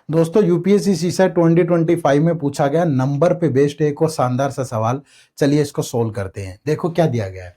दोस्तों UPSC CSAT 2025 में पूछा गया नंबर पे बेस्ड एक और शानदार सा सवाल। चलिए इसको सोल्व करते हैं। देखो क्या दिया गया है,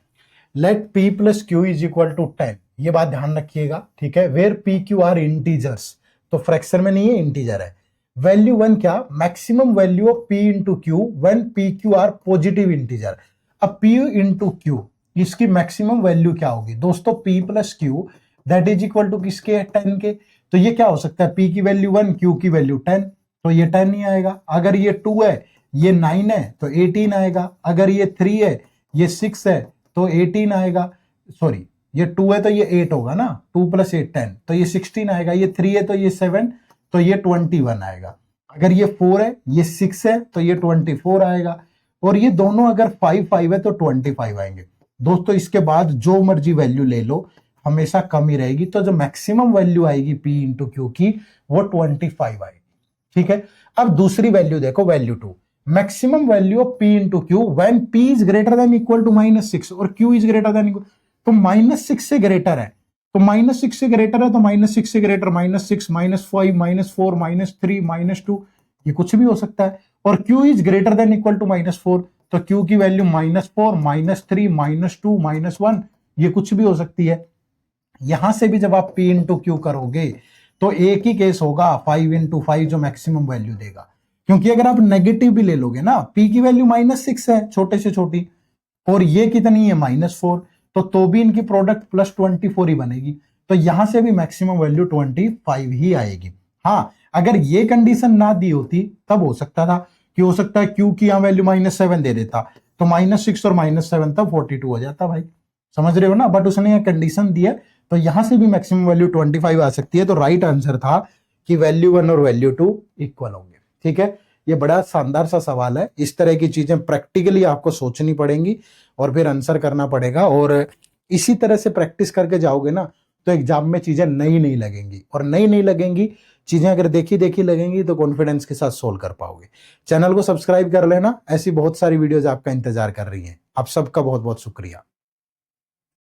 let p plus q is equal to 10। ये बात ध्यान रखिएगा, ठीक है। Where p q are integers, तो फ्रैक्शन में नहीं है, इंटीजर है। वैल्यू वन क्या, maximum value of p into q when p q are positive integer. अब p इंटू क्यू, इसकी मैक्सिमम वैल्यू क्या होगी दोस्तों, p plus q that is equal to किसके, 10 के। तो ये क्या हो सकता है, p की वैल्यू 1, q की वैल्यू 10, तो ये 10 नहीं आएगा। अगर ये 2 है, ये 9 है तो 18 आएगा। अगर ये 3 है, ये 6 है तो 18 आएगा। सॉरी, ये 2 है तो ये 8 होगा ना, 2 प्लस 8 10, तो ये 16 आएगा। ये 3 है तो ये 7, तो ये 21 आएगा। अगर ये 4 है, ये 6 है तो ये 24 आएगा। और ये दोनों अगर 5 5 है तो 25 आएंगे। दोस्तों इसके बाद जो मर्जी वैल्यू ले लो, हमेशा कम ही रहेगी। तो जो मैक्सिमम वैल्यू आएगी p इंटू क्यू की, वो 25 आएगी, ठीक है। अब दूसरी वैल्यू देखो, value 2, maximum value of p into q when p is greater than equal to -6 और q is greater than equal, तो -6 से ग्रेटर है, तो -6 से ग्रेटर है तो -6 से ग्रेटर, -6 -5 -4 -3 -2, ये कुछ भी हो सकता है। और q is greater than equal to -4, तो q की वैल्यू -4 -3 -2 -1, ये कुछ भी हो सकती है। यहां से भी जब आप p इंटू क्यू करोगे तो एक ही केस होगा, 5 इंटू 5 जो मैक्सिमम वैल्यू देगा। क्योंकि अगर आप नेगेटिव भी ले लोगे ना, p की वैल्यू -6 है, छोटे से छोटी, और ये कितनी है -4, तो भी इनकी प्रोडक्ट +24 ही बनेगी। तो यहां से भी मैक्सिमम वैल्यू 25 ही आएगी। हाँ, अगर ये कंडीशन ना दी होती तब हो सकता था कि हो सकता है q की यहां वैल्यू -7 दे देता, तो -6 और -7 तब 42 हो जाता भाई, समझ रहे हो ना। बट उसने ये कंडीशन दी है, तो यहां से भी मैक्सिमम वैल्यू 25 आ सकती है। तो राइट आंसर था कि वैल्यू 1 और वैल्यू 2 इक्वल होंगे, ठीक है। ये बड़ा शानदार सा सवाल है। इस तरह की चीजें प्रैक्टिकली आपको सोचनी पड़ेंगी और फिर आंसर करना पड़ेगा। और इसी तरह से प्रैक्टिस करके जाओगे ना, तो एग्जाम में चीजें नई नहीं लगेंगी, और नई नहीं लगेंगी चीजें, अगर देखी देखी लगेंगी तो कॉन्फिडेंस के साथ सोल्व कर पाओगे। चैनल को सब्सक्राइब कर लेना, ऐसी बहुत सारी वीडियोज आपका इंतजार कर रही हैं। आप सबका बहुत बहुत शुक्रिया।